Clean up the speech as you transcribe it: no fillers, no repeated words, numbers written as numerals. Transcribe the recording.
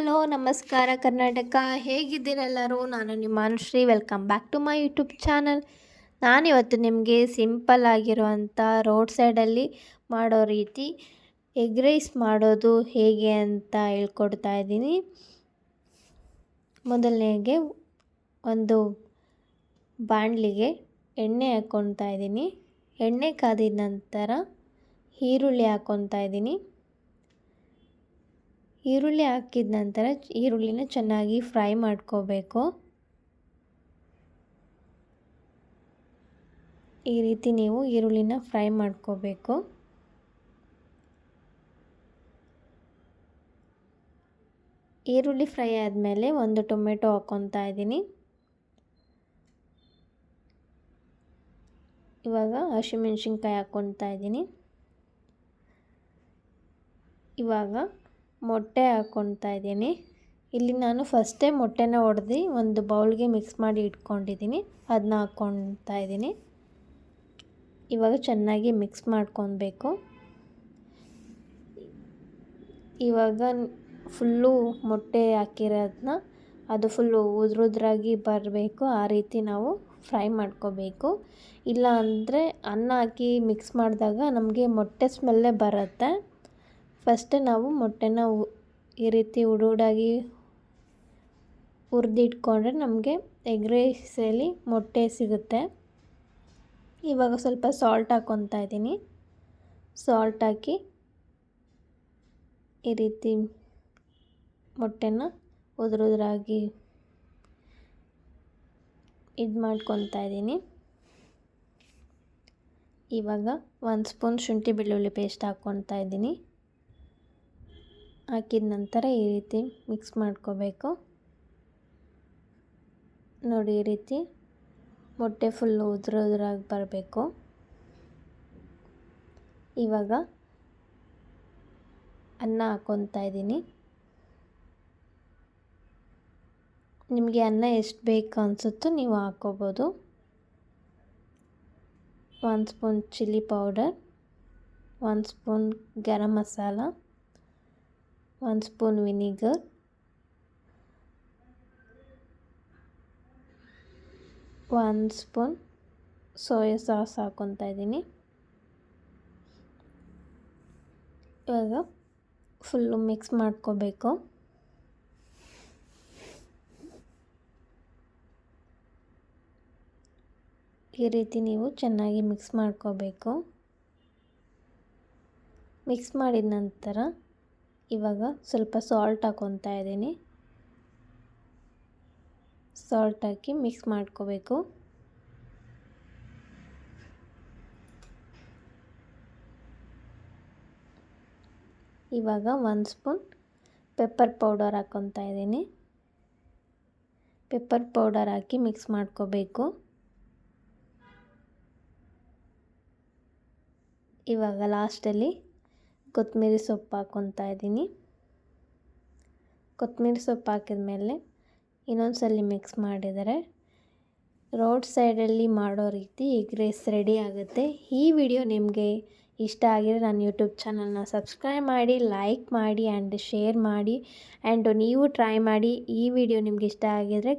Hello ನಮಸ್ಕಾರ ಕರ್ನಾಟಕ, ಹೇಗಿದ್ದೀರೆಲ್ಲರೂ? ನಾನು ನಿಮ್ಮ Anushree. Welcome back to my YouTube channel. ನಾನಿವತ್ತು ನಿಮಗೆ ಸಿಂಪಲ್ ಆಗಿರುವಂಥ ರೋಡ್ ಸೈಡಲ್ಲಿ ಮಾಡೋ ರೀತಿ ಎಗ್ ರೈಸ್ ಮಾಡೋದು ಹೇಗೆ ಅಂತ ಹೇಳ್ಕೊಡ್ತಾ ಇದ್ದೀನಿ. ಮೊದಲನೇಗೆ ಒಂದು ಬಾಣಲಿಗೆ ಎಣ್ಣೆ ಹಾಕ್ಕೊತಾ ಇದ್ದೀನಿ. ಎಣ್ಣೆ ಕಾದಿದ ನಂತರ ಈರುಳ್ಳಿ ಹಾಕ್ಕೊತಾ ಇದ್ದೀನಿ. ಈರುಳ್ಳಿ ಹಾಕಿದ ನಂತರ ಈರುಳ್ಳಿನ ಚೆನ್ನಾಗಿ ಫ್ರೈ ಮಾಡ್ಕೋಬೇಕು. ಈ ರೀತಿ ನೀವು ಈರುಳ್ಳಿನ ಫ್ರೈ ಮಾಡ್ಕೋಬೇಕು. ಈರುಳ್ಳಿ ಫ್ರೈ ಆದಮೇಲೆ ಒಂದು ಟೊಮೆಟೊ ಹಾಕ್ಕೊತಾ ಇದ್ದೀನಿ. ಇವಾಗ ಹಸಿಮೆಣಸಿನ್ಕಾಯಿ ಹಾಕ್ಕೊತಾ ಇದ್ದೀನಿ. ಇವಾಗ ಮೊಟ್ಟೆ ಹಾಕ್ಕೊತಾ ಇದ್ದೀನಿ. ಇಲ್ಲಿ ನಾನು ಫಸ್ಟೇ ಮೊಟ್ಟೆನ ಒಡೆದು ಒಂದು ಬೌಲ್ಗೆ ಮಿಕ್ಸ್ ಮಾಡಿ ಇಟ್ಕೊಂಡಿದ್ದೀನಿ. ಅದನ್ನ ಹಾಕ್ಕೊತಾ ಇದ್ದೀನಿ. ಇವಾಗ ಚೆನ್ನಾಗಿ ಮಿಕ್ಸ್ ಮಾಡ್ಕೊಬೇಕು. ಇವಾಗ ಫುಲ್ಲು ಮೊಟ್ಟೆ ಹಾಕಿರೋದನ್ನ ಅದು ಫುಲ್ಲು ಉದ್ರಾಗಿ ಬರಬೇಕು. ಆ ರೀತಿ ನಾವು ಫ್ರೈ ಮಾಡ್ಕೋಬೇಕು. ಇಲ್ಲ ಅಂದರೆ ಅನ್ನ ಹಾಕಿ ಮಿಕ್ಸ್ ಮಾಡಿದಾಗ ನಮಗೆ ಮೊಟ್ಟೆ ಸ್ಮೆಲ್ಲೇ ಬರುತ್ತೆ. ಫಸ್ಟೇ ನಾವು ಮೊಟ್ಟೆನ ಈ ರೀತಿ ಉಡಾಗಿ ಹುರಿದಿಟ್ಕೊಂಡ್ರೆ ನಮಗೆ ಎಗ್ ರೈಸಲ್ಲಿ ಮೊಟ್ಟೆ ಸಿಗುತ್ತೆ. ಇವಾಗ ಸ್ವಲ್ಪ ಸಾಲ್ಟ್ ಹಾಕ್ಕೊತಾ ಇದ್ದೀನಿ. ಸಾಲ್ಟ್ ಹಾಕಿ ಈ ರೀತಿ ಮೊಟ್ಟೆನ ಉದುರಾಗಿ ಇದು ಮಾಡ್ಕೊತಾ ಇದ್ದೀನಿ. ಇವಾಗ 1 ಸ್ಪೂನ್ ಶುಂಠಿ ಬೆಳ್ಳುಳ್ಳಿ ಪೇಸ್ಟ್ ಹಾಕ್ಕೊತಾ ಇದ್ದೀನಿ. ಹಾಕಿದ ನಂತರ ಈ ರೀತಿ ಮಿಕ್ಸ್ ಮಾಡ್ಕೋಬೇಕು. ನೋಡಿ, ಈ ರೀತಿ ಮೊಟ್ಟೆ ಫುಲ್ಲು ಉದುರಾಗಿ ಬರಬೇಕು. ಇವಾಗ ಅನ್ನ ಹಾಕ್ಕೊತಾ ಇದ್ದೀನಿ. ನಿಮಗೆ ಅನ್ನ ಎಷ್ಟು ಬೇಕು ಅನಿಸುತ್ತೋ ನೀವು ಹಾಕ್ಕೋಬೋದು. 1 spoon chilli powder, 1 spoon garam masala, 1 spoon vinegar, 1 spoon soya sauce ಹಾಕ್ಕೊತಾ ಇದ್ದೀನಿ. ಇವಾಗ ಫುಲ್ಲು ಮಿಕ್ಸ್ ಮಾಡ್ಕೋಬೇಕು. ಈ ರೀತಿ ನೀವು ಚೆನ್ನಾಗಿ ಮಿಕ್ಸ್ ಮಾಡ್ಕೋಬೇಕು. ಮಿಕ್ಸ್ ಮಾಡಿದ ನಂತರ ಇವಾಗ ಸ್ವಲ್ಪ ಸಾಲ್ಟ್ ಹಾಕ್ಕೊತಾ ಇದ್ದೀನಿ. ಸಾಲ್ಟ್ ಹಾಕಿ ಮಿಕ್ಸ್ ಮಾಡ್ಕೋಬೇಕು. ಇವಾಗ 1 ಸ್ಪೂನ್ ಪೆಪ್ಪರ್ ಪೌಡರ್ ಹಾಕ್ಕೊತಾ ಇದ್ದೀನಿ. ಪೆಪ್ಪರ್ ಪೌಡರ್ ಹಾಕಿ ಮಿಕ್ಸ್ ಮಾಡ್ಕೋಬೇಕು. ಇವಾಗ ಲಾಸ್ಟಲ್ಲಿ ಕೊತ್ತಂಬರಿ ಸೊಪ್ಪು ಹಾಕ್ಕೊತಾ ಇದ್ದೀನಿ. ಕೊತ್ತಂಬರಿ ಸೊಪ್ಪು ಹಾಕಿದ ಮೇಲೆ ಇನ್ನೊಂದು ಸಲ ಮಿಕ್ಸ್ ಮಾಡಿದರೆ ರೋಡ್ ಸೈಡಲ್ಲಿ ಮಾಡೋ ರೀತಿ ಎಗ್ ರೈಸ್ ರೆಡಿ ಆಗುತ್ತೆ. ಈ ವಿಡಿಯೋ ನಿಮಗೆ ಇಷ್ಟ ಆಗಿದ್ರೆ ನನ್ನ ಯೂಟ್ಯೂಬ್ ಚಾನಲ್ನ ಸಬ್ಸ್ಕ್ರೈಬ್ ಮಾಡಿ, ಲೈಕ್ ಮಾಡಿ ಆ್ಯಂಡ್ ಶೇರ್ ಮಾಡಿ. ಆ್ಯಂಡ್ ನೀವು ಟ್ರೈ ಮಾಡಿ. ಈ ವಿಡಿಯೋ ನಿಮ್ಗೆ ಇಷ್ಟ ಆಗಿದರೆ